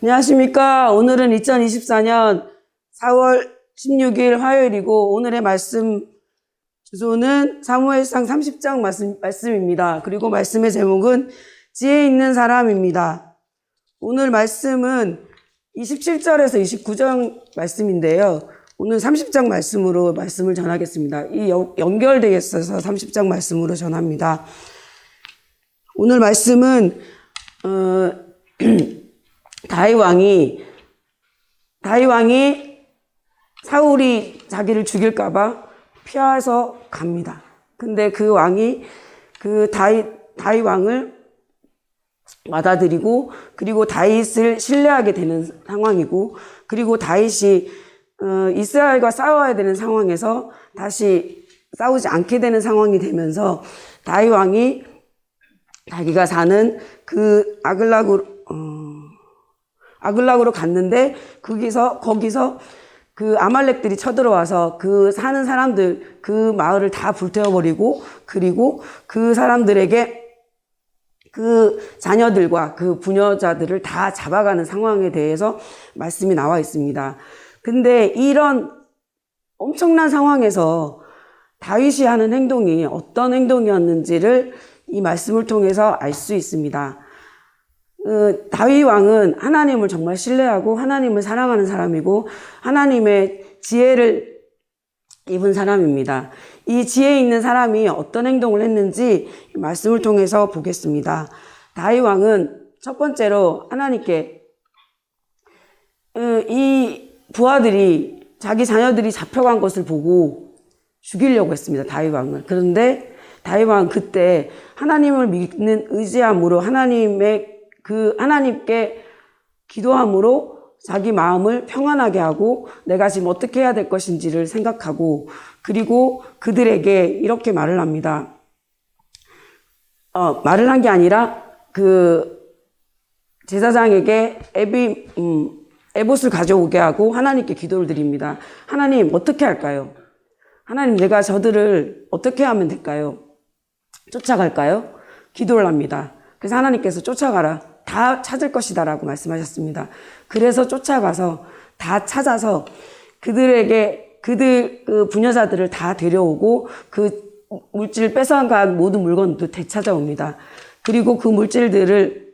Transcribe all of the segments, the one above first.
안녕하십니까. 오늘은 2024년 4월 16일 화요일이고 오늘의 말씀 주소는 사무엘상 30장 말씀입니다. 그리고 말씀의 제목은 지혜 있는 사람입니다. 오늘 말씀은 27절에서 29장 말씀인데요. 오늘 30장 말씀으로 말씀을 전하겠습니다. 이 연결되어 있어서 30장 말씀으로 전합니다. 오늘 말씀은 다윗 왕이 사울이 자기를 죽일까봐 피해서 갑니다. 근데 그 왕이 다윗 왕을 받아들이고 그리고 다윗을 신뢰하게 되는 상황이고 그리고 다윗이 이스라엘과 싸워야 되는 상황에서 다시 싸우지 않게 되는 상황이 되면서 다윗 왕이 자기가 사는 그 아글락으로 갔는데 거기서 그 아말렉들이 쳐들어와서 그 사는 사람들 그 마을을 다 불태워버리고 그리고 그 사람들에게 그 자녀들과 그 부녀자들을 다 잡아가는 상황에 대해서 말씀이 나와 있습니다. 근데 이런 엄청난 상황에서 다윗이 하는 행동이 어떤 행동이었는지를 이 말씀을 통해서 알 수 있습니다. 다윗 왕은 하나님을 정말 신뢰하고 하나님을 사랑하는 사람이고 하나님의 지혜를 입은 사람입니다. 이 지혜 있는 사람이 어떤 행동을 했는지 말씀을 통해서 보겠습니다. 다윗 왕은 첫 번째로 하나님께 이 부하들이 자기 자녀들이 잡혀간 것을 보고 죽이려고 했습니다. 다윗 왕은. 그런데 다윗 왕은 그때 하나님을 믿는 의지함으로 하나님께 기도함으로 자기 마음을 평안하게 하고 내가 지금 어떻게 해야 될 것인지를 생각하고 그리고 그들에게 이렇게 말을 합니다. 말을 한 게 아니라 그 제사장에게 에봇을 가져오게 하고 하나님께 기도를 드립니다. 하나님 어떻게 할까요? 하나님 내가 저들을 어떻게 하면 될까요? 쫓아갈까요? 기도를 합니다. 그래서 하나님께서 쫓아가라. 다 찾을 것이다 라고 말씀하셨습니다. 그래서 쫓아가서 다 찾아서 그들 그 부녀자들을 다 데려오고 그 물질을 뺏어간 모든 물건도 되찾아옵니다. 그리고 그 물질들을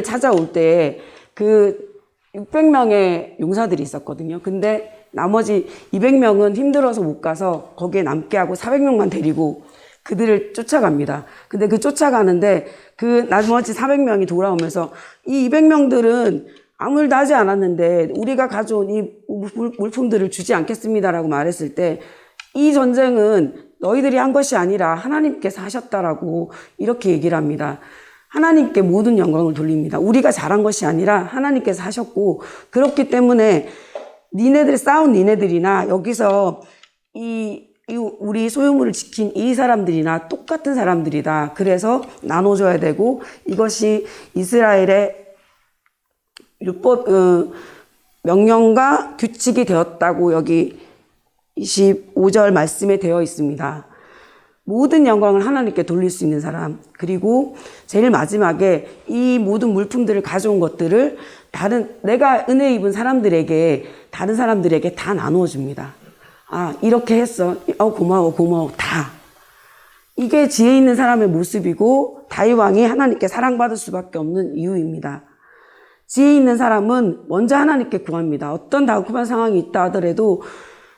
찾아올 때 그 600명의 용사들이 있었거든요. 근데 나머지 200명은 힘들어서 못 가서 거기에 남게 하고 400명만 데리고 그들을 쫓아갑니다. 근데 그 쫓아가는데 그 나머지 400명이 돌아오면서 이 200명들은 아무 일도 하지 않았는데 우리가 가져온 이 물품들을 주지 않겠습니다라고 말했을 때 이 전쟁은 너희들이 한 것이 아니라 하나님께서 하셨다라고 이렇게 얘기를 합니다. 하나님께 모든 영광을 돌립니다. 우리가 잘한 것이 아니라 하나님께서 하셨고 그렇기 때문에 싸운 니네들이나 여기서 우리 소유물을 지킨 이 사람들이나 똑같은 사람들이다. 그래서 나눠줘야 되고 이것이 이스라엘의 율법 명령과 규칙이 되었다고 여기 25절 말씀에 되어 있습니다. 모든 영광을 하나님께 돌릴 수 있는 사람 그리고 제일 마지막에 이 모든 물품들을 가져온 것들을 내가 은혜 입은 사람들에게 다른 사람들에게 다 나누어 줍니다. 이렇게 했어. 고마워. 다. 이게 지혜 있는 사람의 모습이고 다윗 왕이 하나님께 사랑받을 수밖에 없는 이유입니다. 지혜 있는 사람은 먼저 하나님께 구합니다. 어떤 다급한 상황이 있다 하더라도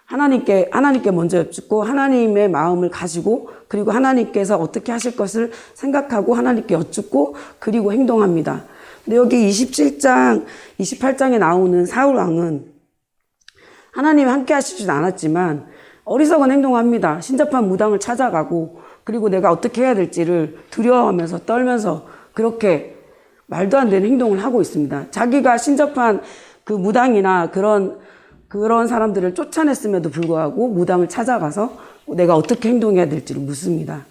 하나님께 먼저 여쭙고 하나님의 마음을 가지고 그리고 하나님께서 어떻게 하실 것을 생각하고 하나님께 여쭙고 그리고 행동합니다. 근데 여기 27장, 28장에 나오는 사울 왕은 하나님이 함께 하시진 않았지만 어리석은 행동합니다. 신접한 무당을 찾아가고 그리고 내가 어떻게 해야 될지를 두려워하면서 떨면서 그렇게 말도 안 되는 행동을 하고 있습니다. 자기가 신접한 그 무당이나 그런 사람들을 쫓아냈음에도 불구하고 무당을 찾아가서 내가 어떻게 행동해야 될지를 묻습니다.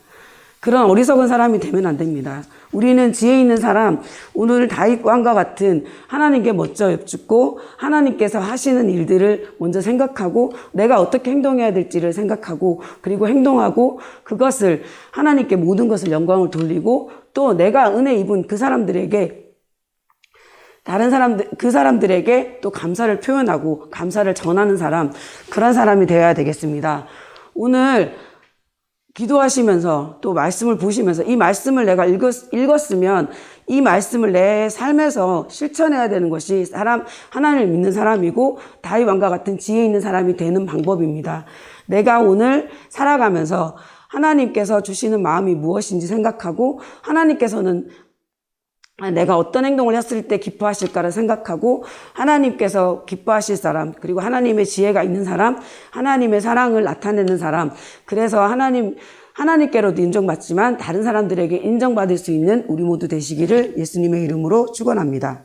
그런 어리석은 사람이 되면 안 됩니다. 우리는 지혜 있는 사람, 오늘 다윗 왕과 같은 하나님께 먼저 여쭙고 하나님께서 하시는 일들을 먼저 생각하고 내가 어떻게 행동해야 될지를 생각하고 그리고 행동하고 그것을 하나님께 모든 것을 영광을 돌리고 또 내가 은혜 입은 그 사람들에게 다른 사람들, 그 사람들에게 또 감사를 표현하고 감사를 전하는 사람, 그런 사람이 되어야 되겠습니다. 오늘 기도하시면서 또 말씀을 보시면서 이 말씀을 내가 읽었으면 이 말씀을 내 삶에서 실천해야 되는 것이 하나님을 믿는 사람이고 다윗 왕과 같은 지혜 있는 사람이 되는 방법입니다. 내가 오늘 살아가면서 하나님께서 주시는 마음이 무엇인지 생각하고 하나님께서는 내가 어떤 행동을 했을 때 기뻐하실까를 생각하고 하나님께서 기뻐하실 사람, 그리고 하나님의 지혜가 있는 사람, 하나님의 사랑을 나타내는 사람, 그래서 하나님께로도 인정받지만 다른 사람들에게 인정받을 수 있는 우리 모두 되시기를 예수님의 이름으로 축원합니다.